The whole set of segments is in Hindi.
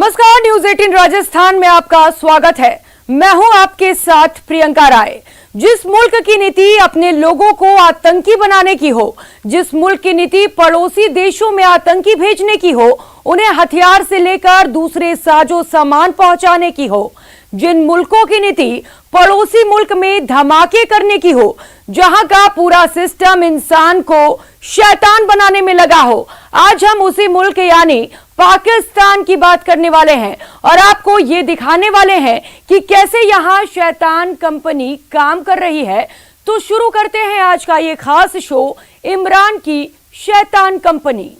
नमस्कार, न्यूज 18 राजस्थान में आपका स्वागत है। मैं हूं आपके साथ प्रियंका राय। जिस मुल्क की नीति अपने लोगों को आतंकी बनाने की हो, जिस मुल्क की नीति पड़ोसी देशों में आतंकी भेजने की हो, उन्हें हथियार से लेकर दूसरे साजो सामान पहुंचाने की हो, जिन मुल्कों की नीति पड़ोसी मुल्क में धमाके करने की हो, जहां का पूरा सिस्टम इंसान को शैतान बनाने में लगा हो, आज हम उसी मुल्क यानी पाकिस्तान की बात करने वाले हैं और आपको ये दिखाने वाले हैं कि कैसे यहां शैतान कंपनी काम कर रही है। तो शुरू करते हैं आज का ये खास शो, इमरान की शैतान कंपनी।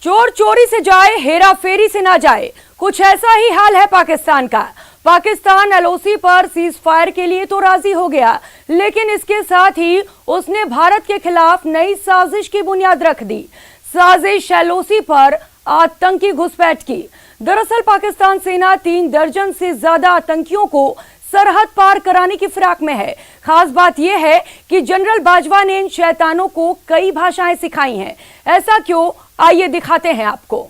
चोर चोरी से जाए, हेरा फेरी से ना जाए, कुछ ऐसा ही हाल है पाकिस्तान का। पाकिस्तान एलओसी पर सीज फायर के लिए तो राजी हो गया, लेकिन इसके साथ ही उसने भारत के खिलाफ नई साजिश की बुनियाद रख दी। साजिश एलओसी पर आतंकी घुसपैठ की। दरअसल पाकिस्तान सेना 3 दर्जन से ज्यादा आतंकियों को सरहद पार कराने की फिराक में है। खास बात यह है कि जनरल बाजवा ने इन शैतानों को कई भाषाएं सिखाई हैं। ऐसा क्यों, आइए दिखाते हैं आपको।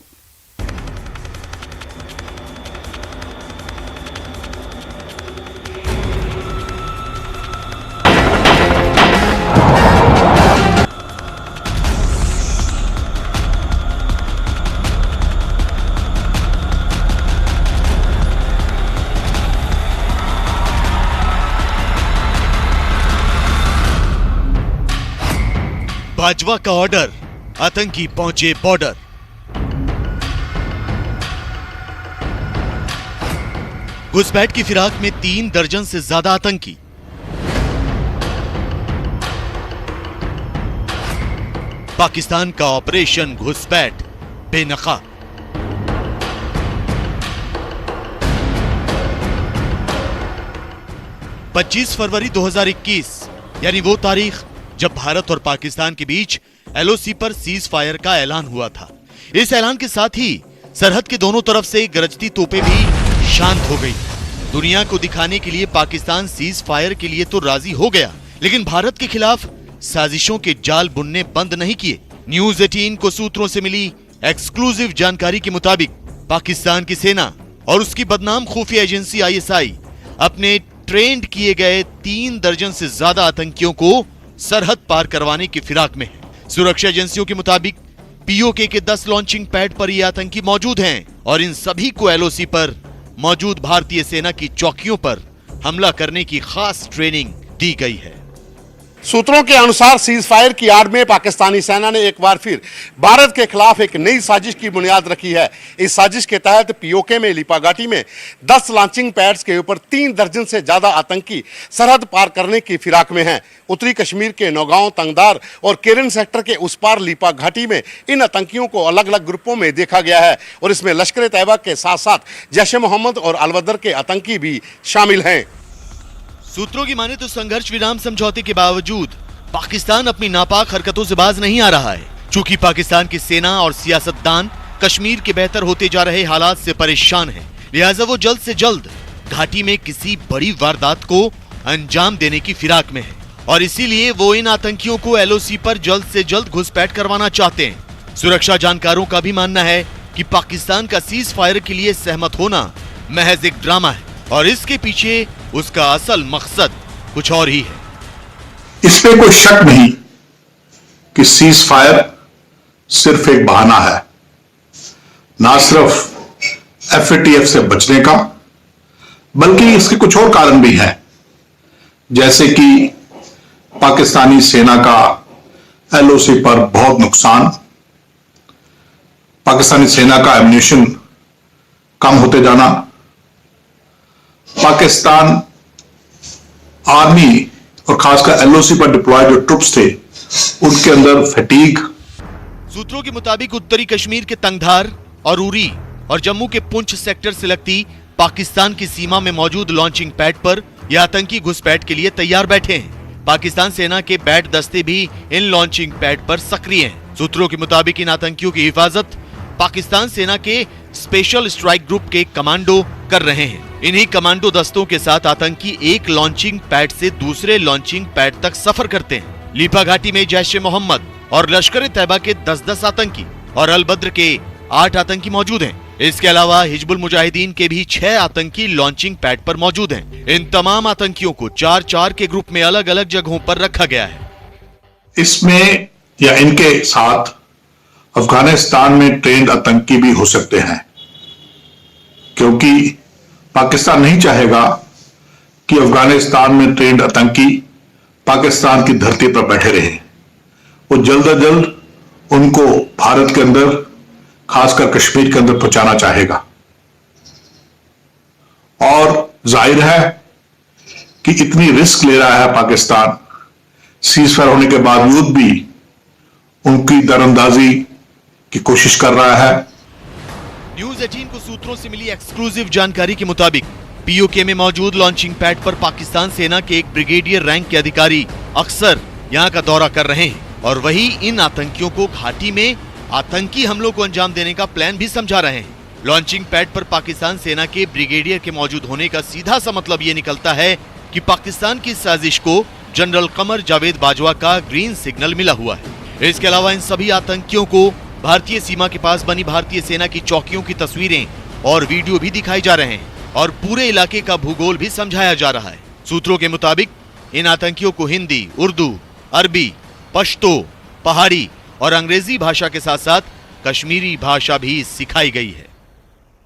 बाजवा का ऑर्डर, आतंकी पहुंचे बॉर्डर। घुसपैठ की फिराक में 3 दर्जन से ज्यादा आतंकी। पाकिस्तान का ऑपरेशन घुसपैठ बेनकाब। पच्चीस फरवरी 2021 यानी वो तारीख जब भारत और पाकिस्तान के बीच एलओसी पर सीज फायर का ऐलान हुआ था। इस ऐलान के साथ ही सरहद के दोनों तरफ से गरजती तोपें भी शांत हो गई। दुनिया को दिखाने के लिए पाकिस्तान सीज फायर के लिए तो राजी हो गया, लेकिन भारत के खिलाफ साजिशों के जाल बुनने बंद नहीं किए। न्यूज 18 को सूत्रों से मिली एक्सक्लूसिव जानकारी के मुताबिक पाकिस्तान की सेना और उसकी बदनाम खुफिया एजेंसी ISI अपने ट्रेंड किए गए 3 दर्जन से ज्यादा आतंकियों को सरहद पार करवाने की फिराक में है। सुरक्षा एजेंसियों के मुताबिक POK के 10 लॉन्चिंग पैड पर ये आतंकी मौजूद हैं और इन सभी को LOC पर मौजूद भारतीय सेना की चौकियों पर हमला करने की खास ट्रेनिंग दी गई है। सूत्रों के अनुसार सीज फायर की आड़ में पाकिस्तानी सेना ने एक बार फिर भारत के खिलाफ एक नई साजिश की बुनियाद रखी है। इस साजिश के तहत POK में लिपा घाटी में 10 लॉन्चिंग पैड्स के ऊपर 3 दर्जन से ज्यादा आतंकी सरहद पार करने की फिराक में हैं। उत्तरी कश्मीर के नौगांव, तंगदार और केरन सेक्टर के उस पार लिपा घाटी में इन आतंकियों को अलग अलग ग्रुपों में देखा गया है और इसमें लश्कर तैयबा के साथ साथ जैश ए मोहम्मद और अलबदर के आतंकी भी शामिल हैं। सूत्रों की माने तो संघर्ष विराम समझौते के बावजूद पाकिस्तान अपनी नापाक हरकतों से बाज नहीं आ रहा है। चूंकि पाकिस्तान की सेना और सियासतदान कश्मीर के बेहतर होते जा रहे हालात से परेशान हैं, लिहाजा वो जल्द से जल्द घाटी में किसी बड़ी वारदात को अंजाम देने की फिराक में है और इसीलिए वो इन आतंकियों को LOC पर जल्द से जल्द घुसपैठ करवाना चाहते हैं। सुरक्षा जानकारों का भी मानना है कि पाकिस्तान का सीज फायर के लिए सहमत होना महज एक ड्रामा है और इसके पीछे उसका असल मकसद कुछ और ही है। इस पे कोई शक नहीं कि सीज फायर सिर्फ एक बहाना है, ना सिर्फ FATF से बचने का, बल्कि इसके कुछ और कारण भी हैं, जैसे कि पाकिस्तानी सेना का LOC पर बहुत नुकसान, पाकिस्तानी सेना का एम्यूनिशन कम होते जाना, पाकिस्तान आर्मी और खासकर LOC पर डिप्लॉयड जो ट्रुप्स थे उनके अंदर फटीग। सूत्रों के मुताबिक उत्तरी कश्मीर के तंगधार और उरी और जम्मू के पुंछ सेक्टर से लगती पाकिस्तान की सीमा में मौजूद लॉन्चिंग पैड पर ये आतंकी घुसपैठ के लिए तैयार बैठे हैं। पाकिस्तान सेना के बैट दस्ते भी इन लॉन्चिंग पैड पर सक्रिय हैं। सूत्रों के मुताबिक इन आतंकियों की हिफाजत पाकिस्तान सेना के स्पेशल स्ट्राइक ग्रुप के कमांडो कर रहे हैं। इन्हीं कमांडो दस्तों के साथ आतंकी एक लॉन्चिंग पैड से दूसरे लॉन्चिंग पैड तक सफर करते हैं। लीपा घाटी में जैश-ए-मोहम्मद और लश्कर-ए-तैयबा के 10-10 आतंकी और अल-बद्र के 8 आतंकी मौजूद हैं। इसके अलावा हिजबुल मुजाहिदीन के भी 6 आतंकी लॉन्चिंग पैड पर मौजूद हैं। इन तमाम आतंकियों को 4-4 के ग्रुप में अलग अलग जगहों पर रखा गया है। इसमें या इनके साथ अफगानिस्तान में ट्रेंड आतंकी भी हो सकते हैं, क्योंकि पाकिस्तान नहीं चाहेगा कि अफगानिस्तान में ट्रेंड आतंकी पाकिस्तान की धरती पर बैठे रहे। वो जल्द अज जल्द उनको भारत के अंदर, खासकर कश्मीर के अंदर पहुंचाना चाहेगा। और जाहिर है कि इतनी रिस्क ले रहा है पाकिस्तान, सीज फायर होने के बावजूद भी उनकी दरअंदाजी की कोशिश कर रहा है। न्यूज 18 को सूत्रों से मिली एक्सक्लूसिव जानकारी के मुताबिक पीओके में मौजूद लॉन्चिंग पैड पर पाकिस्तान सेना के एक ब्रिगेडियर रैंक के अधिकारी अक्सर यहां का दौरा कर रहे हैं और वही इन आतंकियों को घाटी में आतंकी हमलों को अंजाम देने का प्लान भी समझा रहे हैं। लॉन्चिंग पैड पर पाकिस्तान सेना के ब्रिगेडियर के मौजूद होने का सीधा सा मतलब ये निकलता है कि पाकिस्तान की साजिश को जनरल कमर जावेद बाजवा का ग्रीन सिग्नल मिला हुआ है। इसके अलावा इन सभी आतंकियों को भारतीय सीमा के पास बनी भारतीय सेना की चौकियों की तस्वीरें और वीडियो भी दिखाई जा रहे हैं और पूरे इलाके का भूगोल भी समझाया जा रहा है। सूत्रों के मुताबिक इन आतंकियों को हिंदी, उर्दू, अरबी, पश्तो, पहाड़ी और अंग्रेजी भाषा के साथ साथ कश्मीरी भाषा भी सिखाई गई है।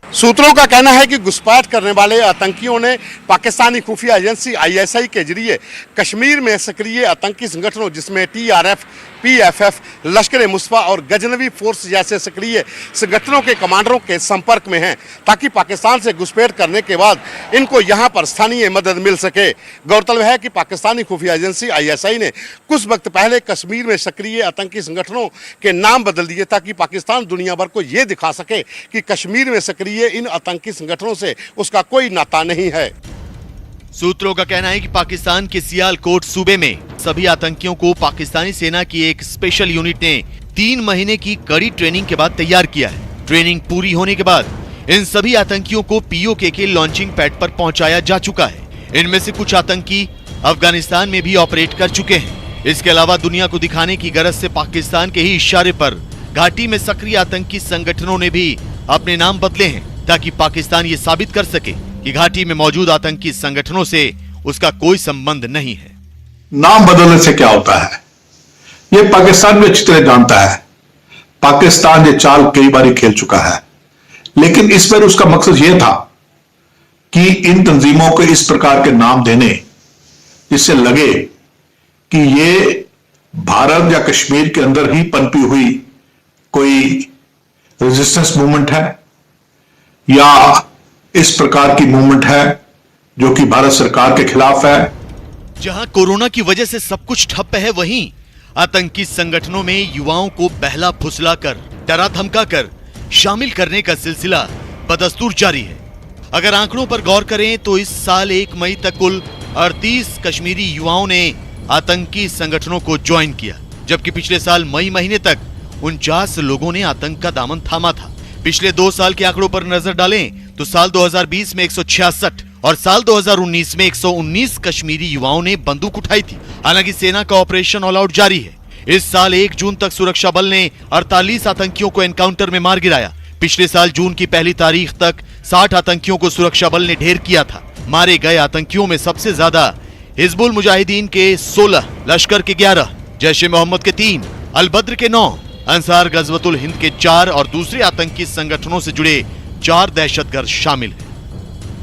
सूत्रों का कहना है कि घुसपैठ करने वाले आतंकियों ने पाकिस्तानी खुफिया एजेंसी आईएसआई के जरिए कश्मीर में सक्रिय आतंकी संगठनों जिसमें टीआरएफ, पीएफएफ, लश्कर-ए-मुस्तफा और गजनवी फोर्स जैसे सक्रिय संगठनों के कमांडरों के संपर्क में हैं, ताकि पाकिस्तान से घुसपैठ करने के बाद इनको यहां पर स्थानीय मदद मिल सके। गौरतलब है कि पाकिस्तानी खुफिया एजेंसी आईएसआई ने कुछ वक्त पहले कश्मीर में सक्रिय आतंकी संगठनों के नाम बदल दिए, ताकि पाकिस्तान दुनिया भर को ये दिखा सके कि कश्मीर में सक्रिय इन आतंकी संगठनों से उसका कोई नाता नहीं है। सूत्रों का कहना है कि पाकिस्तान के सियालकोट सूबे में सभी आतंकियों को पाकिस्तानी सेना की एक स्पेशल यूनिट ने 3 महीने की कड़ी ट्रेनिंग के बाद तैयार किया है। ट्रेनिंग पूरी होने के बाद इन सभी आतंकियों को पीओके के लॉन्चिंग पैड पर पहुंचाया जा चुका है। इनमें से कुछ आतंकी अफगानिस्तान में भी ऑपरेट कर चुके हैं। इसके अलावा दुनिया को दिखाने की गरज से पाकिस्तान के ही इशारे पर घाटी में सक्रिय आतंकी संगठनों ने भी अपने नाम बदले हैं, ताकि पाकिस्तान ये साबित कर सके कि घाटी में मौजूद आतंकी संगठनों से उसका कोई संबंध नहीं है। नाम बदलने से क्या होता है, यह पाकिस्तान भी अच्छी तरह जानता है। पाकिस्तान ये चाल कई बार खेल चुका है, लेकिन इस बार उसका मकसद यह था कि इन तंजीमों को इस प्रकार के नाम देने जिससे लगे कि ये भारत या कश्मीर के अंदर ही पनपी हुई कोई रेजिस्टेंस मूवमेंट है या इस प्रकार की मूवमेंट है जो कि भारत सरकार के खिलाफ है। जहां कोरोना की वजह से सब कुछ ठप है, वहीं आतंकी संगठनों में युवाओं को बहला फुसलाकर, डरा धमकाकर शामिल करने का सिलसिला बदस्तूर जारी है। अगर आंकड़ों पर गौर करें तो इस साल 1 मई तक कुल 38 कश्मीरी युवाओं ने आतंकी संगठनों को ज्वाइन किया, जबकि पिछले साल मई महीने तक 49 लोगों ने आतंक का दामन थामा था। पिछले 2 साल के आंकड़ों पर नजर डालें तो साल 2020 में 166 और साल 2019 में 119 कश्मीरी युवाओं ने बंदूक उठाई थी। हालांकि सेना का ऑपरेशन ऑल आउट जारी है। इस साल 1 जून तक सुरक्षा बल ने 48 आतंकियों को एनकाउंटर में मार गिराया। पिछले साल जून की पहली तारीख तक 60 आतंकियों को सुरक्षा बल ने ढेर किया था। मारे गए आतंकियों में सबसे ज्यादा हिजबुल मुजाहिदीन के 16, लश्कर के 11, जैश-ए-मोहम्मद के 3, अल-बद्र के 9, अंसार गजवतुल हिंद के 4 और दूसरे आतंकी संगठनों से जुड़े 4 दहशतगर्द शामिल हैं।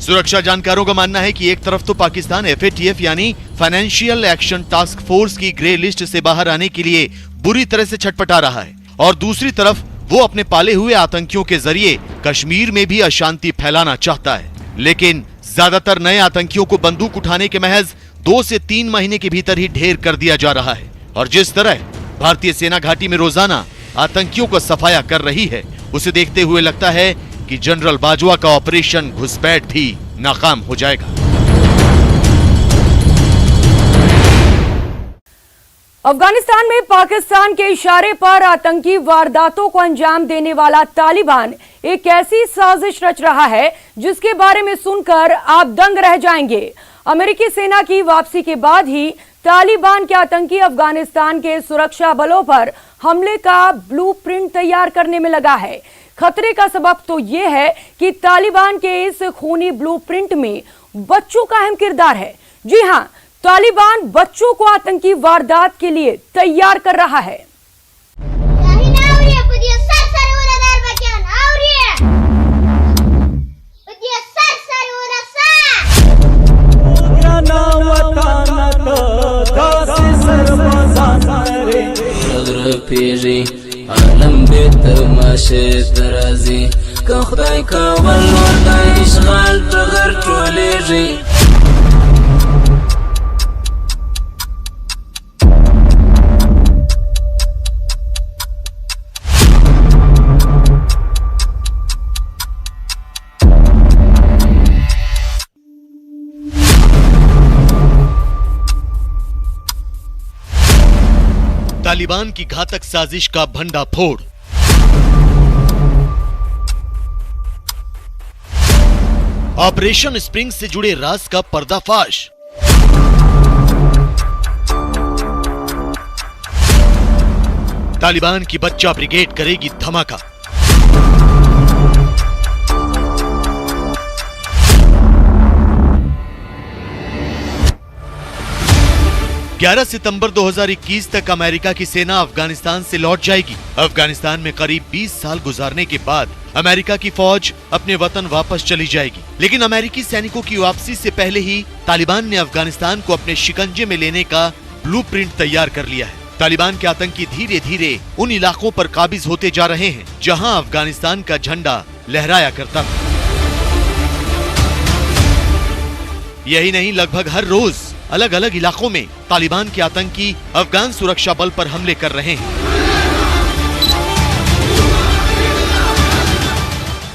सुरक्षा जानकारों का मानना है कि एक तरफ तो पाकिस्तान FATF यानी फाइनेंशियल एक्शन टास्क फोर्स की ग्रे लिस्ट से बाहर आने के लिए बुरी तरह से छटपटा रहा है, और दूसरी तरफ वो अपने पाले हुए आतंकियों के जरिए कश्मीर में भी अशांति फैलाना चाहता है। लेकिन ज्यादातर नए आतंकियों को बंदूक उठाने के महज 2 से 3 महीने के भीतर ही ढेर कर दिया जा रहा है, और जिस तरह भारतीय सेना घाटी में रोजाना आतंकियों को सफाया कर रही है, उसे देखते हुए लगता है कि जनरल बाजवा का ऑपरेशन घुसपैठ भी नाकाम हो जाएगा। अफगानिस्तान में पाकिस्तान के इशारे पर आतंकी वारदातों को अंजाम देने वाला तालिबान एक ऐसी साजिश रच रहा है जिसके बारे में सुनकर आप दंग रह जाएंगे। अमेरिकी सेना की वापसी के बाद ही तालिबान के आतंकी अफगानिस्तान के सुरक्षा बलों पर हमले का ब्लूप्रिंट तैयार करने में लगा है। खतरे का सबब तो यह है कि तालिबान के इस खूनी ब्लूप्रिंट में बच्चों का अहम किरदार है। जी हां, तालिबान बच्चों को आतंकी वारदात के लिए तैयार कर रहा है। तालिबान की घातक साजिश का भंडाफोड़। ऑपरेशन स्प्रिंग से जुड़े राज का पर्दाफाश। तालिबान की बच्चा ब्रिगेड करेगी धमाका। ग्यारह सितंबर 2021 तक अमेरिका की सेना अफगानिस्तान से लौट जाएगी। अफगानिस्तान में करीब 20 साल गुजारने के बाद अमेरिका की फौज अपने वतन वापस चली जाएगी। लेकिन अमेरिकी सैनिकों की वापसी से पहले ही तालिबान ने अफगानिस्तान को अपने शिकंजे में लेने का ब्लूप्रिंट तैयार कर लिया है। तालिबान के आतंकी धीरे धीरे उन इलाकों पर काबिज होते जा रहे हैं जहां अफगानिस्तान का झंडा लहराया करता था। यही नहीं, लगभग हर रोज अलग अलग इलाकों में तालिबान के आतंकी अफगान सुरक्षा बल पर हमले कर रहे हैं।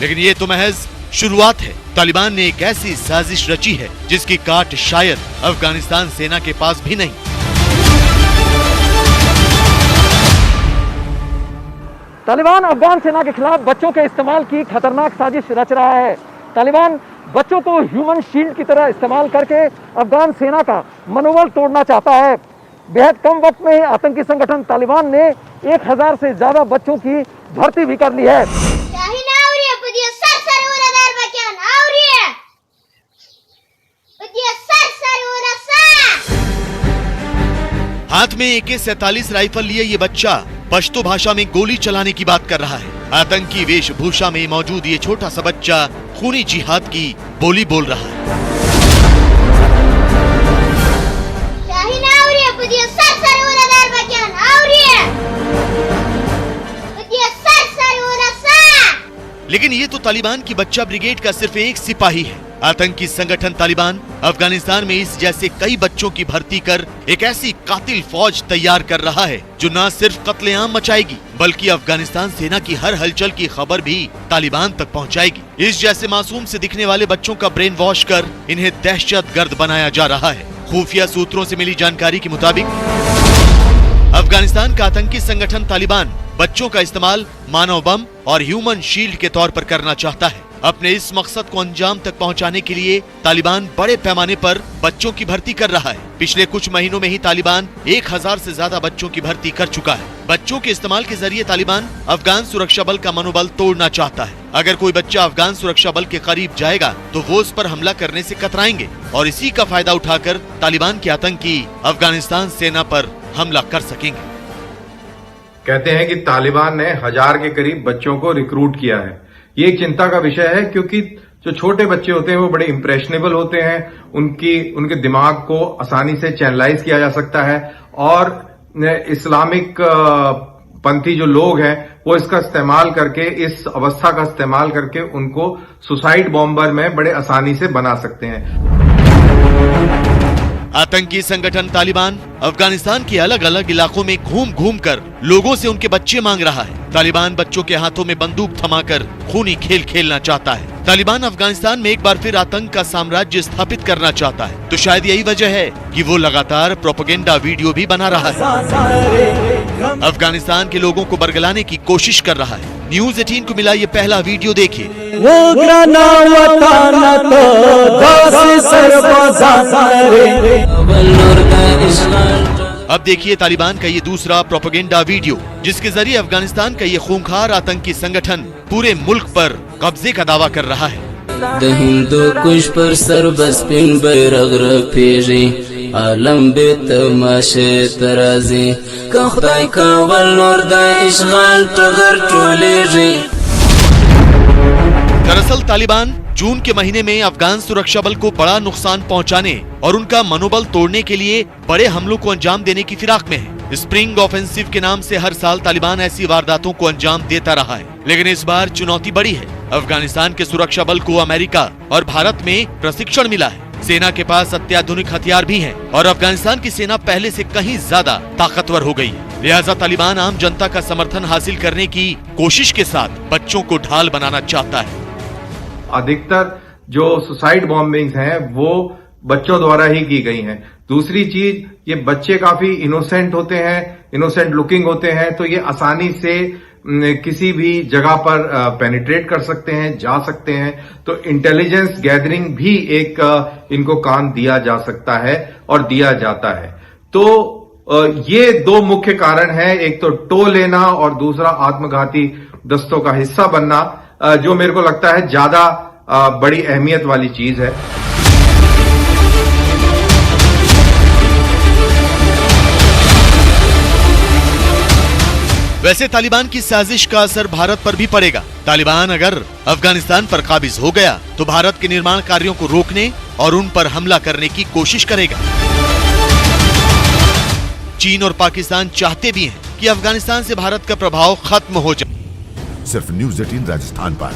लेकिन ये तो महज शुरुआत है। तालिबान ने एक ऐसी साजिश रची है जिसकी काट शायद अफगानिस्तान सेना के पास भी नहीं। तालिबान अफगान सेना के खिलाफ बच्चों के इस्तेमाल की खतरनाक साजिश रच रहा है। तालिबान बच्चों को ह्यूमन शील्ड की तरह इस्तेमाल करके अफगान सेना का मनोबल तोड़ना चाहता है। बेहद कम वक्त में आतंकी संगठन तालिबान ने 1000 से ज्यादा बच्चों की भर्ती भी कर ली है। हाथ में AK-47 राइफल लिए ये बच्चा पश्तो भाषा में गोली चलाने की बात कर रहा है। आतंकी वेशभूषा में मौजूद ये छोटा सा बच्चा खूनी जिहाद की बोली बोल रहा है। लेकिन ये तो तालिबान की बच्चा ब्रिगेड का सिर्फ एक सिपाही है। आतंकी संगठन तालिबान अफगानिस्तान में इस जैसे कई बच्चों की भर्ती कर एक ऐसी कातिल फौज तैयार कर रहा है जो न सिर्फ कत्लेआम मचाएगी बल्कि अफगानिस्तान सेना की हर हलचल की खबर भी तालिबान तक पहुंचाएगी। इस जैसे मासूम से दिखने वाले बच्चों का ब्रेन वॉश कर इन्हें दहशतगर्द बनाया जा रहा है। खुफिया सूत्रों से मिली जानकारी के मुताबिक अफगानिस्तान का आतंकी संगठन तालिबान बच्चों का इस्तेमाल मानव बम और ह्यूमन शील्ड के तौर पर करना चाहता है। अपने इस मकसद को अंजाम तक पहुंचाने के लिए तालिबान बड़े पैमाने पर बच्चों की भर्ती कर रहा है। पिछले कुछ महीनों में ही तालिबान 1000 से ज्यादा बच्चों की भर्ती कर चुका है। बच्चों के इस्तेमाल के जरिए तालिबान अफगान सुरक्षा बल का मनोबल तोड़ना चाहता है। अगर कोई बच्चा अफगान सुरक्षा बल के करीब जाएगा तो वो उस पर हमला करने से कतराएंगे और इसी का फायदा उठाकर तालिबान के आतंकी अफगानिस्तान सेना पर हमला कर सकेंगे। कहते हैं कि तालिबान ने 1000 के करीब बच्चों को रिक्रूट किया है। ये एक चिंता का विषय है क्योंकि जो छोटे बच्चे होते हैं वो बड़े इम्प्रेशनेबल होते हैं। उनके दिमाग को आसानी से चैनलाइज किया जा सकता है और इस्लामिक पंथी जो लोग हैं वो इसका इस्तेमाल करके, इस अवस्था का इस्तेमाल करके उनको सुसाइड बॉम्बर में बड़े आसानी से बना सकते हैं। आतंकी संगठन तालिबान अफगानिस्तान के अलग अलग इलाकों में घूम घूम कर लोगों से उनके बच्चे मांग रहा है। तालिबान बच्चों के हाथों में बंदूक थमाकर खूनी खेल खेलना चाहता है। तालिबान अफगानिस्तान में एक बार फिर आतंक का साम्राज्य स्थापित करना चाहता है, तो शायद यही वजह है कि वो लगातार प्रोपेगेंडा वीडियो भी बना रहा है, अफगानिस्तान के लोगों को बरगलाने की कोशिश कर रहा है। न्यूज़ 18 को मिला ये पहला वीडियो देखिए। अब देखिए तालिबान का ये दूसरा प्रोपेगेंडा वीडियो, जिसके जरिए अफगानिस्तान का ये खूंखार आतंकी संगठन पूरे मुल्क पर कब्जे का दावा कर रहा है। पर सरबस पिन बैरग रफेजी आलम बे तमाशे तराजी का खुदाई का वल्लोर दा इश्गाल टगर टोलेजी। दरअसल तालिबान जून के महीने में अफगान सुरक्षा बल को बड़ा नुकसान पहुंचाने और उनका मनोबल तोड़ने के लिए बड़े हमलों को अंजाम देने की फिराक में है। स्प्रिंग ऑफेंसिव के नाम से हर साल तालिबान ऐसी वारदातों को अंजाम देता रहा है, लेकिन इस बार चुनौती बड़ी है। अफगानिस्तान के सुरक्षा बल को अमेरिका और भारत में प्रशिक्षण मिला है, सेना के पास अत्याधुनिक हथियार भी हैं और अफगानिस्तान की सेना पहले से कहीं ज्यादा ताकतवर हो गई है। लिहाजा तालिबान आम जनता का समर्थन हासिल करने की कोशिश के साथ बच्चों को ढाल बनाना चाहता है। अधिकतर जो सुसाइड बॉम्बिंग्स हैं वो बच्चों द्वारा ही की गई हैं। दूसरी चीज, ये बच्चे काफी इनोसेंट होते हैं, इनोसेंट लुकिंग होते हैं, तो ये आसानी से किसी भी जगह पर पेनिट्रेट कर सकते हैं, जा सकते हैं। तो इंटेलिजेंस गैदरिंग भी एक इनको काम दिया जा सकता है और दिया जाता है। तो ये दो मुख्य कारण हैं, एक तो टो लेना और दूसरा आत्मघाती दस्तों का हिस्सा बनना, जो मेरे को लगता है ज्यादा बड़ी अहमियत वाली चीज है। वैसे तालिबान की साजिश का असर भारत पर भी पड़ेगा। तालिबान अगर अफगानिस्तान पर काबिज हो गया तो भारत के निर्माण कार्यों को रोकने और उन पर हमला करने की कोशिश करेगा। चीन और पाकिस्तान चाहते भी हैं कि अफगानिस्तान से भारत का प्रभाव खत्म हो जाए। सिर्फ न्यूज़ 18 राजस्थान पर।